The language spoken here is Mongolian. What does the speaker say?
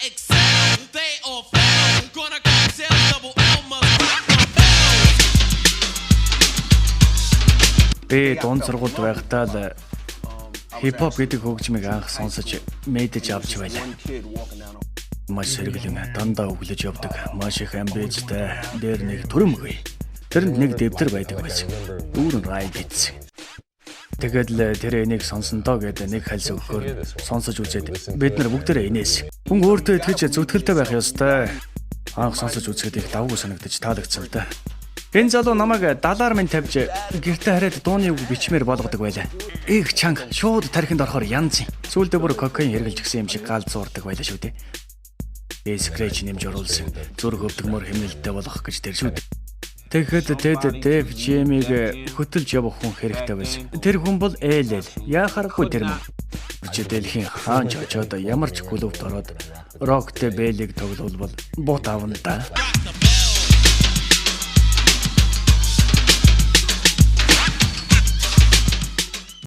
excel. They all fail. Gonna go sell double almost rock the bell. Би дунд сургуульд байхдаа л хипхоп гэдэг хөгжмийг анх сонсож мэдэж авч байлаа. Маш сэргэлэн дандаа өглөж явдаг. Маш их амбицтай дээр нэг төрөмгөө. Тэрэнд нэг дэвтэр байдаг байсан. Дүүрэн рай биз. Тэгэл тэр энийг сонсондоо гэдэг нэг хальс өгөхөөр сонсож үзээд бид нар бүгдээрээ инээс. Хүн өөртөө итгэж зүтгэлтэй байх ёстой. Анх сонсож үзэхэд их давгүй санагдаж таалагдсан л да. Энэ залуу намайг далаар минь тавьж гэртээ хараад дууны үг бичмээр болгодог байлаа. Их чанга шууд тархинд орохоор янз юм. Сүүлдээ бүр кокаин хэрглэж гисэн юм шиг гал зуурдаг байлаа шүү дээ. Скрэч нэмж оруулсан зүрх өвдгмөр хэмнэлттэй болох гэж тэр шүү дээ. Тэгэхэд Дэв Жимиг хөтөлж явах хүн хэрэгтэй байсан. Тэр хүн бол ээлэл. Яахааргүй тэр мөн. Дэлхийн хаанч очоод ямар ч клубт ороод роктэй бэлийг тоглолбол бут авна да.